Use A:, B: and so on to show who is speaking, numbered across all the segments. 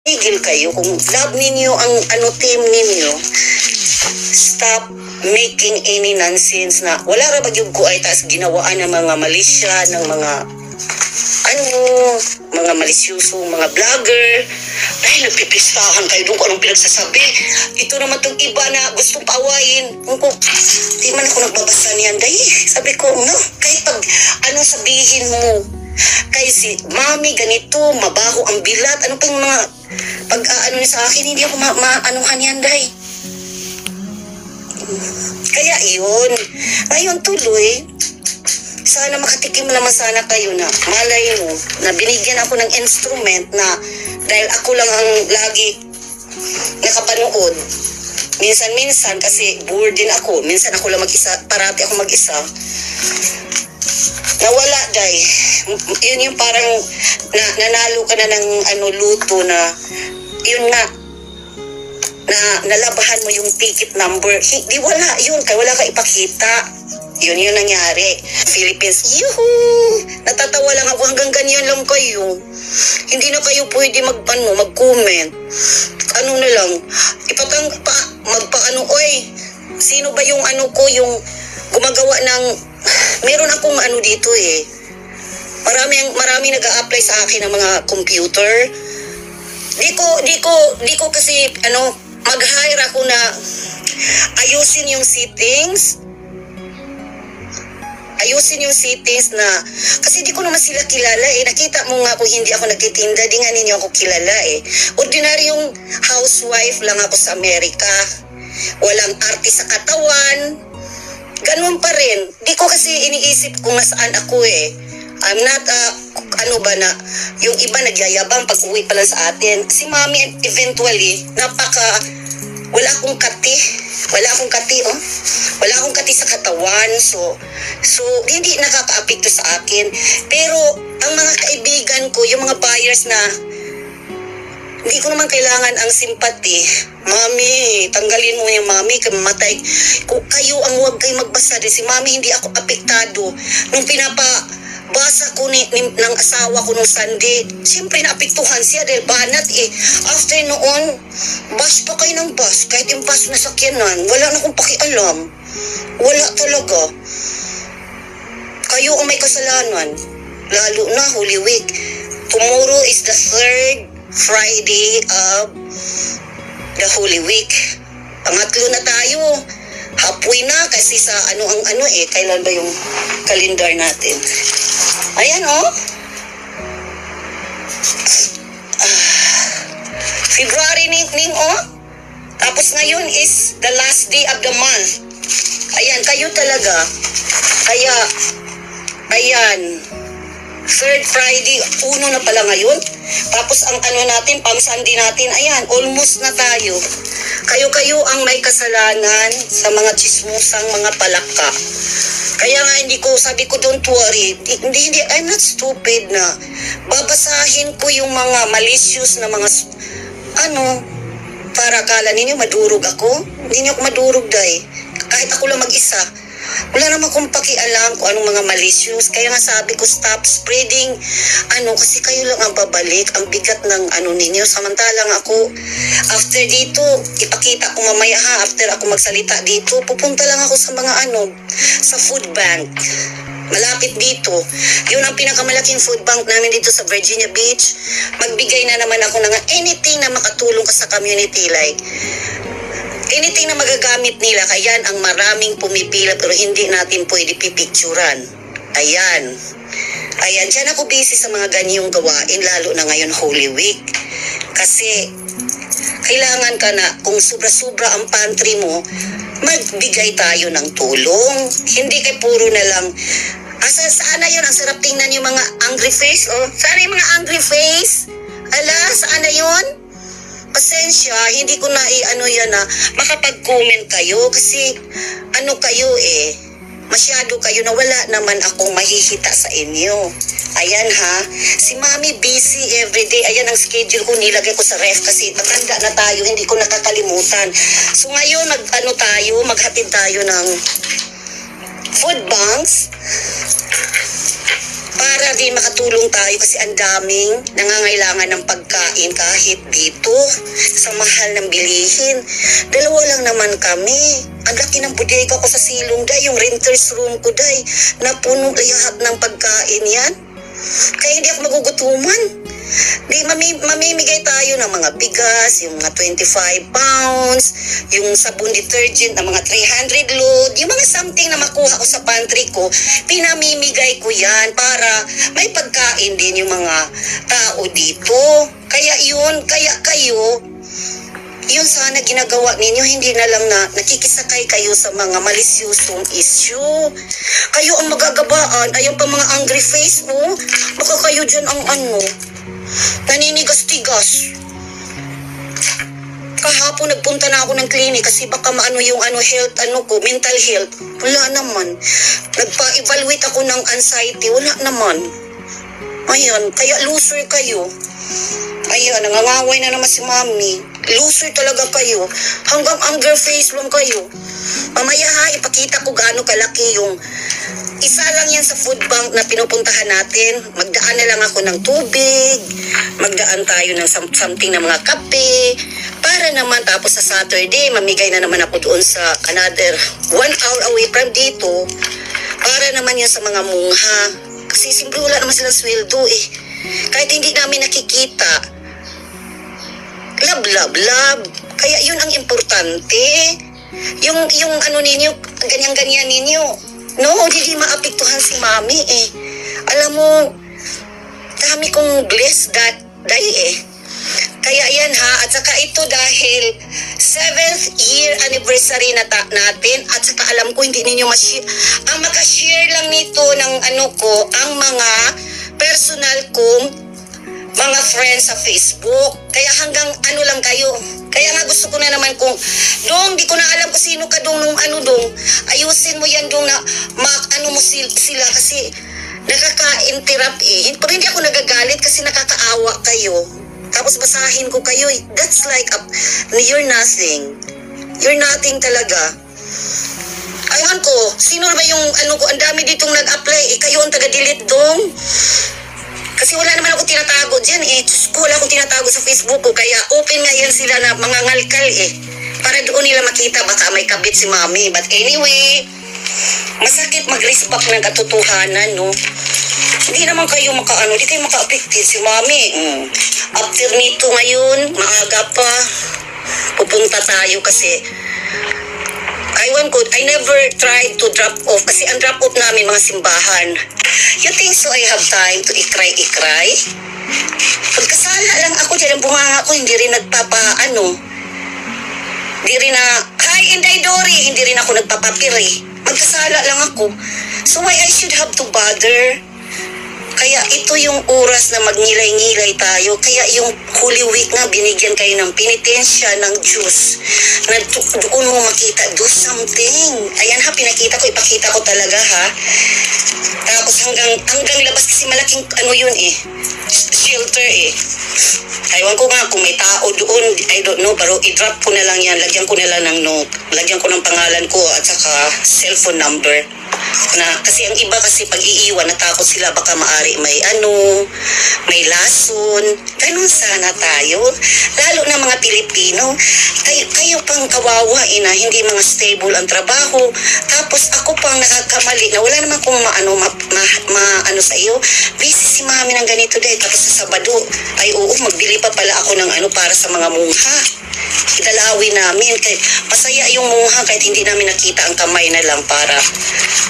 A: tigil kayo. Kung love ninyo ang team ninyo, stop making any nonsense na wala ra ba yung ko ay taas ginawaan ng mga malisya, ng mga mga malisyoso, mga vlogger. Ay, nagpipistahan kayo doon kung anong pinagsasabi. Ito naman itong iba na gustong paawayin. Di man ako nagbabasa niyan. Dahil sabi ko, no, kahit pag sabihin mo, kahit si mami ganito, mabaho ang bilat, ano pa yung mga pag-aano sa akin, hindi ako maanuhan yan, dahil. Kaya yun. Ngayon tuloy, sana makatikim naman sana kayo na malay mo na binigyan ako ng instrument na dahil ako lang ang lagi nakapanood. Minsan-minsan kasi bored din ako. Minsan ako lang mag-isa, parati ako mag-isa. Nawala dahil. Yun yung parang nanalo ka na ng luto na yun nga na nalabahan mo yung ticket number. Di wala yun, kaya wala ka ipakita. Yun yung nangyari. Philippines, yuhuu! Natatawa lang ako, hanggang ganyan lang kayo. Hindi na kayo pwede mag-comment. Ano na lang, oy, sino ba yung yung gumagawa ng, meron akong dito eh. Marami nag-a-apply sa akin ng mga computer. Di ko kasi, mag-hire ako na ayusin yung settings na, kasi di ko naman sila kilala eh. Nakita mo nga kung hindi ako nagtitinda, di nga ninyo ako kilala eh. Ordinaryong housewife lang ako sa Amerika. Walang arte sa katawan. Ganun pa rin. Di ko kasi iniisip kung nasaan ako eh. I'm not, yung iba nagyayabang pag uwi pala sa atin. Si mami eventually, wala akong kati, oh. Wala akong kati sa katawan, so hindi nakaka-apekto sa akin. Pero ang mga kaibigan ko, yung mga buyers na hindi ko naman kailangan ang simpati. Mami, tanggalin mo yung mami, mamatay. Kung kayo ang huwag kayo magbasa din. Si mami, hindi ako apektado. Nung basa ko ng asawa ko nung Sunday, siyempre naapektuhan siya dahil banat eh. After noon, bash pa kayo ng bash. Kahit yung bash na sakyanan, wala na akong pakialam. Wala talaga. Kayo ang may kasalanan. Lalo na Holy Week. Tomorrow is the 3rd Friday of the Holy Week. Pangatlo na tayo. Halfway na kasi sa kailan ba yung calendar natin? Ayan February ning tapos ngayon is the last day of the month. Ayan, kayo talaga. Kaya ayan, 3rd Friday, 1 na pala ngayon. Tapos ang natin, pang Sunday natin, ayan, almost na tayo. Kayo ang may kasalanan sa mga chismusang mga palaka. Kaya nga sabi ko, don't worry. Hindi, I'm not stupid na babasahin ko yung mga malicious na mga, para akala ninyo madurog ako. Hindi niyo ako madurog dahil. Kahit ako lang mag-isa. Wala naman akong pakialam kung anong mga malicious. Kaya nga sabi ko, stop spreading, kasi kayo lang ang babalik, ang bigat ng ninyo. Samantalang ako, after dito, ipakita ko mamaya after ako magsalita dito, pupunta lang ako sa mga sa food bank. Malapit dito. Yun ang pinakamalaking food bank namin dito sa Virginia Beach. Magbigay na naman ako ng anything na makatulong ka sa community, like anything na magagamit nila. Kaya ang maraming pumipila pero hindi natin pwede pipicturan. Ayan, dyan ako busy sa mga ganyong gawain, lalo na ngayon Holy Week. Kasi kailangan ka na, kung sobra-sobra ang pantry mo, magbigay tayo ng tulong. Hindi kay puro na lang, saan na yun? Ang sarap tingnan yung mga angry face. Saan yung mga angry face? Saan na yun? Pasensya, hindi ko na yan na makapag-comment kayo kasi kayo masyado kayo na wala naman akong mahihita sa inyo. Ayan si Mami busy everyday. Ayan ang schedule ko, nilagay ko sa ref kasi matanda na tayo, hindi ko nakakalimutan. So ngayon maghatid tayo ng food banks. para din makatulong tayo kasi ang daming nangangailangan ng pagkain kahit dito sa mahal ng bilihin. Dalawa lang naman kami. Ang laki ng bodega ko sa silong day, yung renter's room ko day, napuno lahat ng pagkain yan. Kaya hindi ako magugutuman. Di mamimigay tayo ng mga bigas, yung mga 25 pounds, yung sabon detergent na mga 300 load, yung mga something na makuha ko sa pantry ko, pinamimigay ko yan para may pagkain din yung mga tao dito. Kaya kayo, yun sana ginagawa ninyo, hindi na lang na nakikisakay kayo sa mga malisyusong issue. Kayo ang magagabaan, ayaw pa mga angry face, oh. Baka kayo dyan ang naninigas-tigas. Kahapon nagpunta na ako ng clinic kasi baka maano yung health, mental health. Wala naman. Nagpa-evaluate ako ng anxiety, wala naman. Ayan, kaya loser kayo. Ayan, nangangaway na naman si mami. Loser talaga kayo. Hanggang anger face lang kayo. Mamaya ipakita ko gaano kalaki yung isa lang yan sa food bank na pinupuntahan natin. Magdaan na lang ako ng tubig. Magdaan tayo ng something na mga kape. Para naman tapos sa Saturday, mamigay na naman ako doon sa another 1 hour away from dito. Para naman yan sa mga mungha. Kasi simple wala naman silang sweldo eh. Kahit hindi namin nakikita. Love. Kaya yun ang importante. Yung ninyo, ganyan-ganyan ninyo. No, hindi maapektuhan si mami eh. Alam mo, dami kong blessed dahil eh. Kaya yan ha, at saka ito dahil 7th year anniversary natin, at saka alam ko hindi ninyo ma-share. Ang makashare lang nito ng ang mga personal kong mga friends sa Facebook. Kaya hanggang lang kayo. Kaya nga gusto ko na naman kung, Dong, di ko na alam kung sino ka dong nung Dong. Ayusin mo yan dong na mo sila kasi nakaka-interrupt eh. Pero hindi ako nagagalit kasi nakakaawa kayo. Tapos basahin ko kayo. That's like, you're nothing. You're nothing talaga. Aywan ko, sino ba yung ko, ang dami ditong nag-apply eh. Kayo ang taga-delete dong. Kasi wala naman ako tinatago dyan eh. Diyos ko, wala akong tinatago sa Facebook ko. Kaya open nga yan sila na mga ngalkal eh. Para doon nila makita baka may kabit si mami. But anyway, masakit mag-respect ng katotohanan, no? Hindi naman kayo di kayo maka-affected si mami. After nito ngayon, maaga pa, pupunta tayo kasi I never tried to drop off kasi ang drop off namin mga simbahan. You think so I have time to ikray? Pagkasala lang ako dyan, ang bunganga ko, hindi rin hindi rin hi Inday Dory, hindi rin ako nagpapapiri. Magkasala lang ako. So why I should have to bother? Kaya ito yung oras na magnilay-ngilay tayo. Kaya yung Holy Week nga, binigyan kayo ng penitensya ng Diyos. Na doon mo makita, do something. Ayan ha, pinakita ko, ipakita ko talaga ha. Tapos hanggang labas kasi malaking yun eh. Shelter eh. Aywan ko nga kung may tao doon, I don't know, pero i-drop ko na lang yan. Lagyan ko na lang ng note. Lagyan ko ng pangalan ko at saka cellphone number. Kasi ang iba kasi pag iiwan, natakot sila baka maari may lason. Ganun sana tayo. Lalo na mga Pilipino. Kayo pang kawawa na hindi mga stable ang trabaho. Tapos ako pang nakakamali na wala naman kung sa iyo. Busy si mami ng ganito dahil tapos sa Sabado ay magbili pa pala ako ng para sa mga mungha. Idalawin namin. Masaya yung mungha kahit hindi namin nakita ang kamay na lang para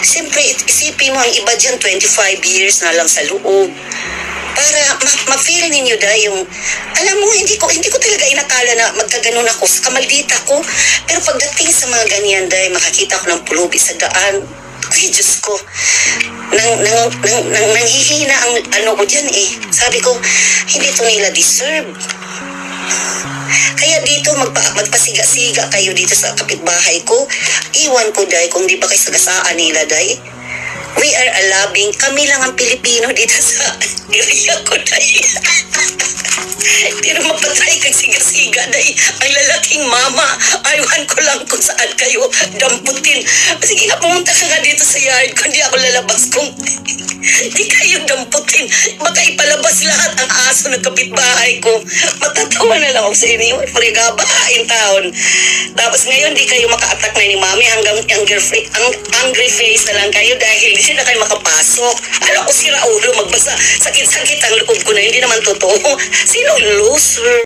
A: siyempre isipin mo ang iba dyan 25 years na lang sa loob. Para ma-feel ninyo yung alam mo hindi ko talaga inakala na magkaganon ako sa kamaldita ko. Pero pagdating sa mga ganyan makakita ko ng pulubi sa daan. Ay, Diyos ko. Nanghihina ang ko dyan eh. Sabi ko, hindi to nila deserve. Kaya dito magpasiga-siga kayo dito sa kapitbahay ko. Iwan ko kung di ba kayo sagasaan nila we are allowing, kami lang ang Pilipino dito sa area ko Pero mapatay kang siga-siga nga day, ang lalaking mama, aywan ko lang kung saan kayo damputin. Sige nga, pumunta ka nga dito sa yard ko, hindi ako lalabas kung di kayo damputin. Baka ipalabas lahat ang aso ng kapitbahay ko. Matatawa na lang ako sa inyo. Parigaba, in town. Tapos ngayon, di kayo maka-attack na ni Mami hanggang angry face na lang kayo dahil hindi na kayo makapasok. Alam ko, sira ulo, magbasa. Sakit-sakit ang loob ko na, hindi naman totoo. Sino loser?